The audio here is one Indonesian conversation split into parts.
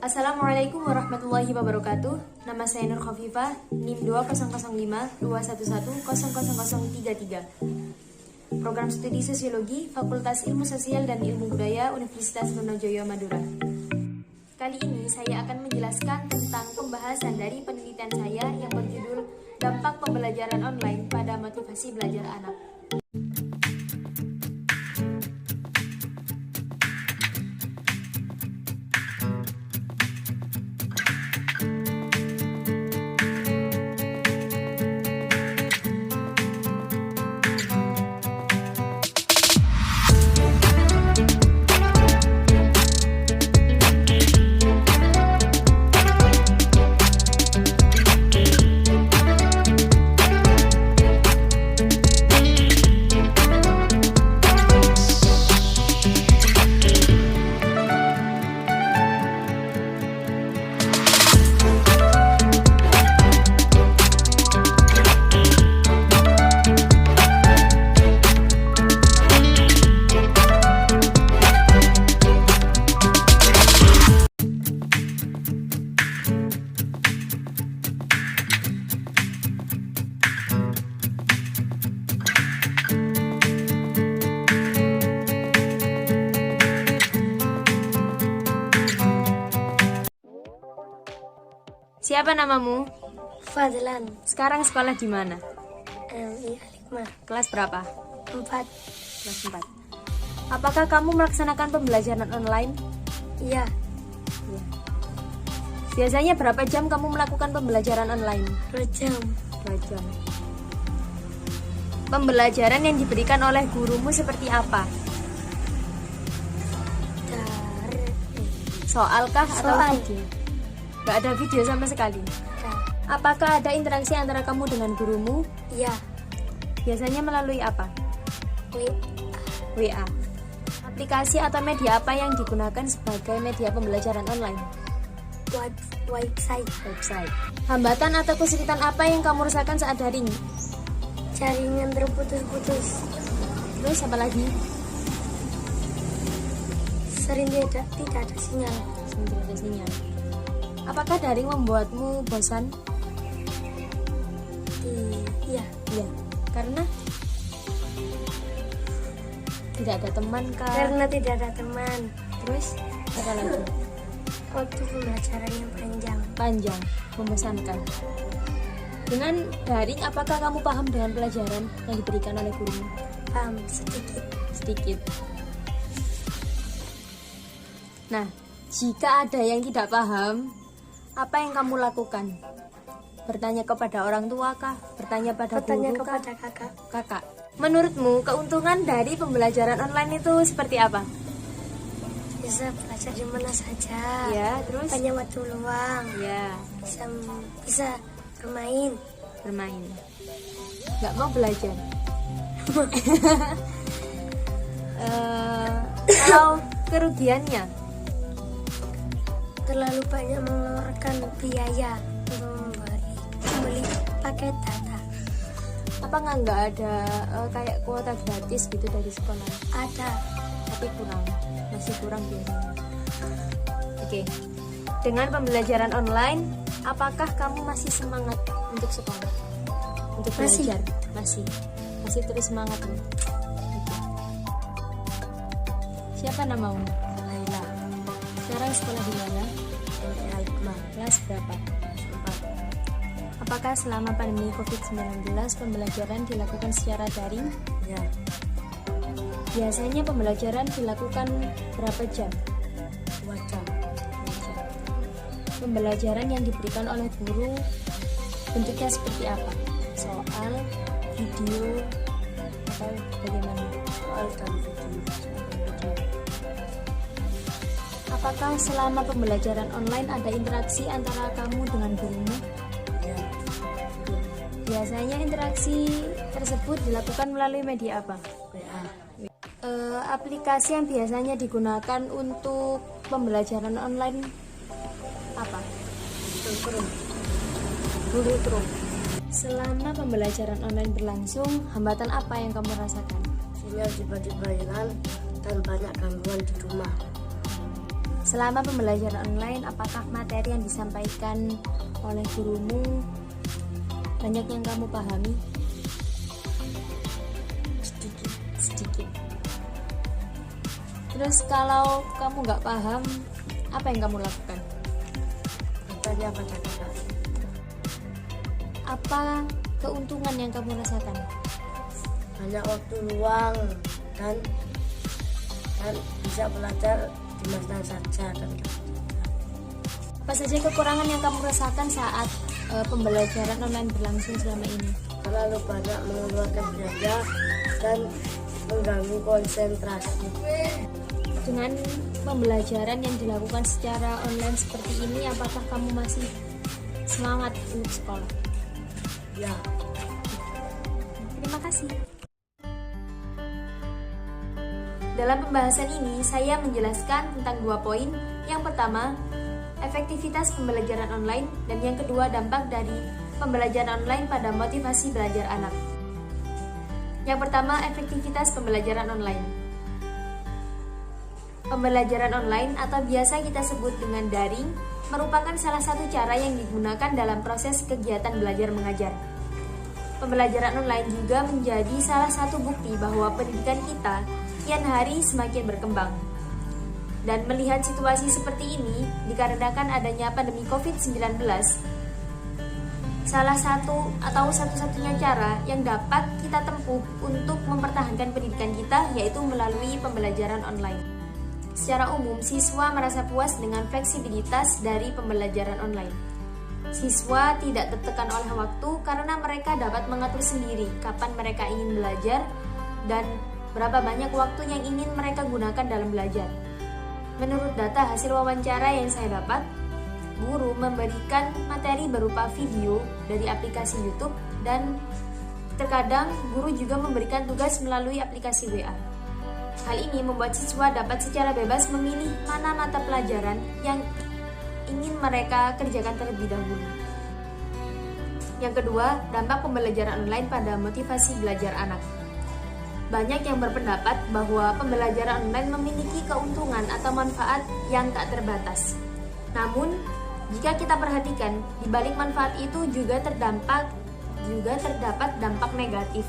Assalamualaikum warahmatullahi wabarakatuh. Nama saya Nur Khafifah, NIM 20052111000033. Program Studi Sosiologi, Fakultas Ilmu Sosial dan Ilmu Budaya, Universitas Trunojoyo Madura. Kali ini saya akan menjelaskan tentang pembahasan dari penelitian saya yang berjudul Dampak Pembelajaran Online pada Motivasi Belajar Anak. Siapa namamu? Fadlan. Sekarang sekolah di mana? MI Alikma. Kelas berapa? 4. Kelas 4. Apakah kamu melaksanakan pembelajaran online? Iya. Ya. Biasanya berapa jam kamu melakukan pembelajaran online? 2 jam. 2 jam. Pembelajaran yang diberikan oleh gurumu seperti apa? Dari Soalkah atau Soal. video? Gak ada video sama sekali. Nah, Apakah ada interaksi antara kamu dengan gurumu? iya. Biasanya melalui apa? Wait. WA. Aplikasi atau media apa yang digunakan sebagai media pembelajaran online? Website. Website. Hambatan atau kesulitan apa yang kamu rasakan saat daring? Jaringan terputus-putus. Terus apa lagi? Sering tidak ada sinyal. Tidak ada sinyal. Apakah daring membuatmu bosan? Iya. Iya. Karena tidak ada teman kah? Karena tidak ada teman. Terus apa lagi? Waktu pembelajaran yang Panjang, membosankan. Dengan daring, apakah kamu paham dengan pelajaran yang diberikan oleh gurumu? paham sedikit. Sedikit. Nah, jika ada yang tidak paham, apa yang kamu lakukan? Bertanya kepada orang tua kah? Bertanya pada Bertanya guru kah? kepada kakak. Kakak. Menurutmu keuntungan dari pembelajaran online itu seperti apa? Bisa belajar di mana saja. Ya, terus? Banyak waktu luang. Ya, Bisa bermain. bermain. Nggak mau belajar. Kalau kerugiannya, Terlalu banyak mengeluarkan biaya untuk membeli paket data. apa nggak ada kayak kuota gratis gitu dari sekolah? Ada. Tapi masih kurang biasanya. Oke. Dengan pembelajaran online, apakah kamu masih semangat untuk sekolah? Untuk Masih. belajar? Masih terus semangat nih. Oke. Siapa namamu? Laila. Sekarang sekolah di mana? Alikma. Kelas berapa? 4. Apakah selama pandemi COVID-19 pembelajaran dilakukan secara daring? Ya. Biasanya pembelajaran dilakukan berapa jam? 2 jam. Pembelajaran yang diberikan oleh guru bentuknya seperti apa? Soal, video, atau bagaimana? Soal dan video. Apakah selama pembelajaran online ada interaksi antara kamu dengan gurumu? Ya. Biasanya interaksi tersebut dilakukan melalui media apa? WA. Aplikasi yang biasanya digunakan untuk pembelajaran online apa? Google Chrome. Selama pembelajaran online berlangsung, hambatan apa yang kamu rasakan? sinyal tiba-tiba hilang dan banyak gangguan di rumah. Selama pembelajaran online, apakah materi yang disampaikan oleh gurumu banyak yang kamu pahami? Sedikit. Terus kalau kamu nggak paham, apa yang kamu lakukan? Bertanya pada kakak. Apa keuntungan yang kamu rasakan? Banyak waktu luang dan bisa belajar di mana saja. Apa saja kekurangan yang kamu rasakan saat pembelajaran online berlangsung selama ini? Terlalu banyak mengeluarkan biaya dan mengganggu konsentrasi. Dengan pembelajaran yang dilakukan secara online seperti ini, apakah kamu masih semangat untuk sekolah? Ya, Terima kasih. Dalam pembahasan ini, saya menjelaskan tentang 2 poin. Yang pertama, efektivitas pembelajaran online, dan yang kedua, dampak dari pembelajaran online pada motivasi belajar anak. Yang pertama, efektivitas pembelajaran online. Pembelajaran online atau biasa kita sebut dengan daring merupakan salah satu cara yang digunakan dalam proses kegiatan belajar mengajar. Pembelajaran online juga menjadi salah satu bukti bahwa pendidikan kita kian hari semakin berkembang. Dan melihat situasi seperti ini dikarenakan adanya pandemi COVID-19, salah satu atau satu-satunya cara yang dapat kita tempuh untuk mempertahankan pendidikan kita yaitu melalui pembelajaran online. Secara umum, siswa merasa puas dengan fleksibilitas dari pembelajaran online. Siswa tidak tertekan oleh waktu karena mereka dapat mengatur sendiri kapan mereka ingin belajar dan berapa banyak waktu yang ingin mereka gunakan dalam belajar. Menurut data hasil wawancara yang saya dapat, guru memberikan materi berupa video dari aplikasi YouTube dan terkadang guru juga memberikan tugas melalui aplikasi WA. Hal ini membuat siswa dapat secara bebas memilih mana mata pelajaran yang ingin mereka kerjakan terlebih dahulu. Yang kedua, dampak pembelajaran online pada motivasi belajar anak. Banyak yang berpendapat bahwa pembelajaran online memiliki keuntungan atau manfaat yang tak terbatas. Namun, jika kita perhatikan, di balik manfaat itu juga terdapat dampak negatif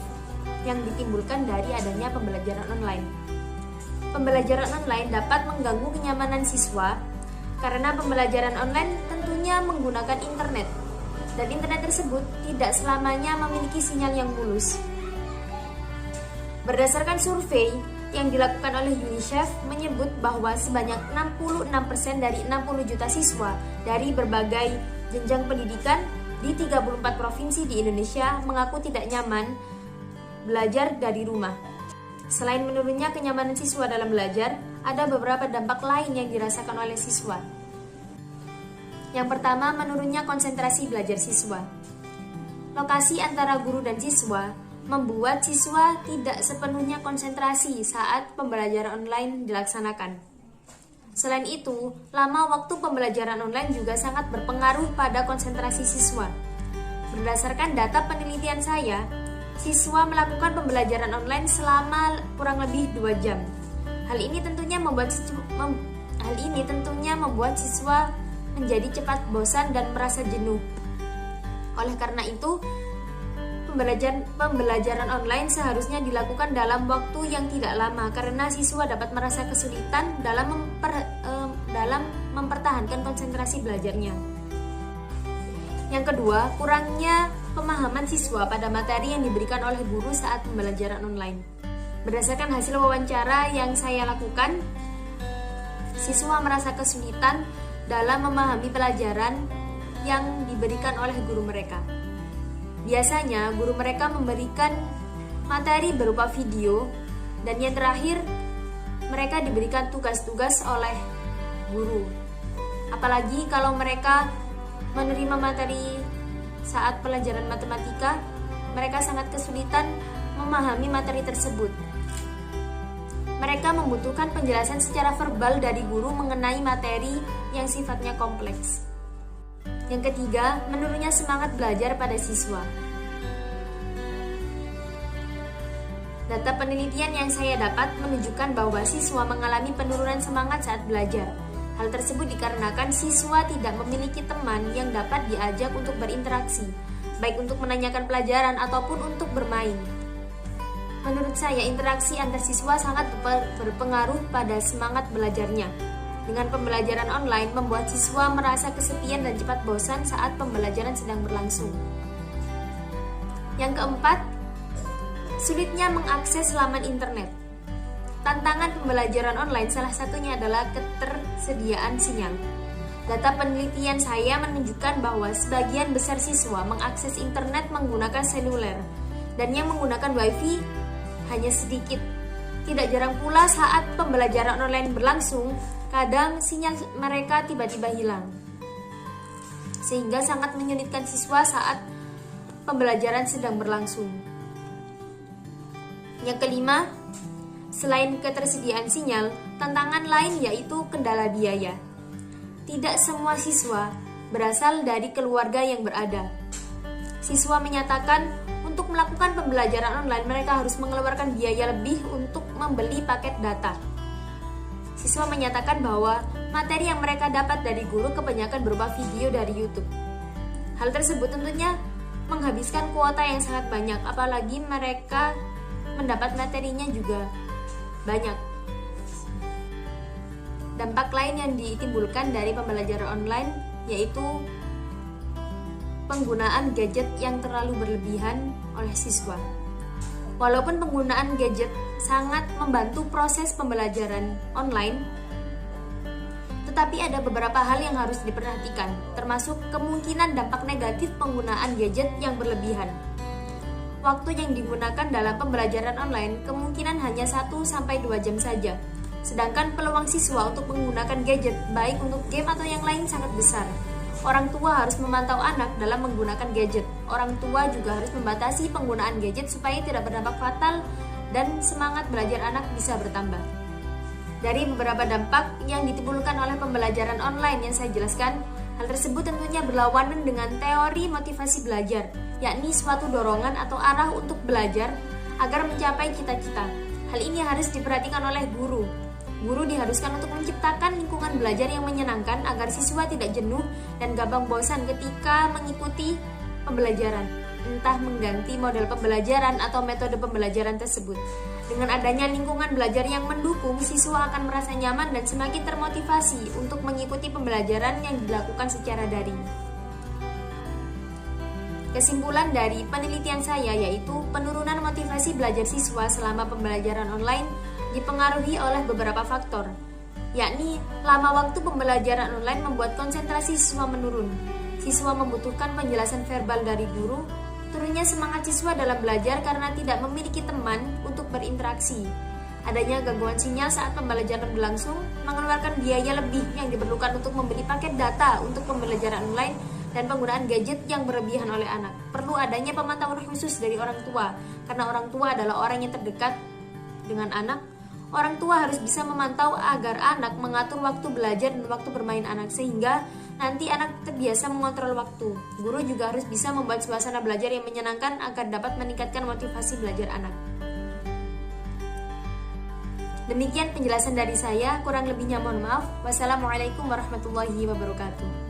yang ditimbulkan dari adanya pembelajaran online. Pembelajaran online dapat mengganggu kenyamanan siswa karena pembelajaran online tentunya menggunakan internet dan internet tersebut tidak selamanya memiliki sinyal yang mulus. Berdasarkan survei yang dilakukan oleh UNICEF menyebut bahwa sebanyak 66% dari 60 juta siswa dari berbagai jenjang pendidikan di 34 provinsi di Indonesia mengaku tidak nyaman belajar dari rumah. Selain menurunnya kenyamanan siswa dalam belajar, ada beberapa dampak lain yang dirasakan oleh siswa. Yang pertama, menurunnya konsentrasi belajar siswa. Lokasi antara guru dan siswa membuat siswa tidak sepenuhnya konsentrasi saat pembelajaran online dilaksanakan. Selain itu, lama waktu pembelajaran online juga sangat berpengaruh pada konsentrasi siswa. Berdasarkan data penelitian saya, siswa melakukan pembelajaran online selama kurang lebih 2 jam. Hal ini tentunya membuat siswa menjadi cepat bosan dan merasa jenuh. Oleh karena itu, pembelajaran online seharusnya dilakukan dalam waktu yang tidak lama karena siswa dapat merasa kesulitan dalam mempertahankan konsentrasi belajarnya. Yang kedua, kurangnya pemahaman siswa pada materi yang diberikan oleh guru saat pembelajaran online. Berdasarkan hasil wawancara yang saya lakukan, siswa merasa kesulitan dalam memahami pelajaran yang diberikan oleh guru mereka. Biasanya, guru mereka memberikan materi berupa video, dan yang terakhir, mereka diberikan tugas-tugas oleh guru. Apalagi kalau mereka menerima materi saat pelajaran matematika, mereka sangat kesulitan memahami materi tersebut. Mereka membutuhkan penjelasan secara verbal dari guru mengenai materi yang sifatnya kompleks. Yang ketiga, menurunnya semangat belajar pada siswa. Data penelitian yang saya dapat menunjukkan bahwa siswa mengalami penurunan semangat saat belajar. Hal tersebut dikarenakan siswa tidak memiliki teman yang dapat diajak untuk berinteraksi, baik untuk menanyakan pelajaran ataupun untuk bermain. Menurut saya, interaksi antar siswa sangat berpengaruh pada semangat belajarnya. Dengan pembelajaran online, membuat siswa merasa kesepian dan cepat bosan saat pembelajaran sedang berlangsung. Yang keempat, sulitnya mengakses laman internet. Tantangan pembelajaran online salah satunya adalah ketersediaan sinyal. Data penelitian saya menunjukkan bahwa sebagian besar siswa mengakses internet menggunakan seluler, dan yang menggunakan WiFi hanya sedikit. Tidak jarang pula saat pembelajaran online berlangsung, kadang sinyal mereka tiba-tiba hilang, sehingga sangat menyulitkan siswa saat pembelajaran sedang berlangsung. Yang kelima, selain ketersediaan sinyal, tantangan lain yaitu kendala biaya. Tidak semua siswa berasal dari keluarga yang berada. Siswa menyatakan untuk melakukan pembelajaran online mereka harus mengeluarkan biaya lebih untuk membeli paket data. Siswa menyatakan bahwa materi yang mereka dapat dari guru kebanyakan berupa video dari YouTube. Hal tersebut tentunya menghabiskan kuota yang sangat banyak, apalagi mereka mendapat materinya juga banyak. Dampak lain yang ditimbulkan dari pembelajaran online yaitu penggunaan gadget yang terlalu berlebihan oleh siswa. Walaupun penggunaan gadget sangat membantu proses pembelajaran online, tetapi ada beberapa hal yang harus diperhatikan, termasuk kemungkinan dampak negatif penggunaan gadget yang berlebihan. Waktu yang digunakan dalam pembelajaran online kemungkinan hanya 1-2 jam saja, sedangkan peluang siswa untuk menggunakan gadget, baik untuk game atau yang lain, sangat besar. Orang tua harus memantau anak dalam menggunakan gadget. Orang tua juga harus membatasi penggunaan gadget supaya tidak berdampak fatal dan semangat belajar anak bisa bertambah. Dari beberapa dampak yang ditimbulkan oleh pembelajaran online yang saya jelaskan, hal tersebut tentunya berlawanan dengan teori motivasi belajar, yakni suatu dorongan atau arah untuk belajar agar mencapai cita-cita. Hal ini harus diperhatikan oleh guru. Guru diharuskan untuk menciptakan lingkungan belajar yang menyenangkan agar siswa tidak jenuh dan gampang bosan ketika mengikuti pembelajaran, entah mengganti model pembelajaran atau metode pembelajaran tersebut. Dengan adanya lingkungan belajar yang mendukung, siswa akan merasa nyaman dan semakin termotivasi untuk mengikuti pembelajaran yang dilakukan secara daring. Kesimpulan dari penelitian saya yaitu penurunan motivasi belajar siswa selama pembelajaran online dipengaruhi oleh beberapa faktor, yakni lama waktu pembelajaran online membuat konsentrasi siswa menurun. Siswa membutuhkan penjelasan verbal dari guru, turunnya semangat siswa dalam belajar karena tidak memiliki teman untuk berinteraksi. Adanya gangguan sinyal saat pembelajaran berlangsung, mengeluarkan biaya lebih yang diperlukan untuk membeli paket data untuk pembelajaran online, dan penggunaan gadget yang berlebihan oleh anak. Perlu adanya pemantauan khusus dari orang tua, karena orang tua adalah orang yang terdekat dengan anak. Orang tua harus bisa memantau agar anak mengatur waktu belajar dan waktu bermain anak, sehingga nanti anak terbiasa mengontrol waktu. Guru juga harus bisa membuat suasana belajar yang menyenangkan agar dapat meningkatkan motivasi belajar anak. Demikian penjelasan dari saya, kurang lebihnya mohon maaf. Wassalamualaikum warahmatullahi wabarakatuh.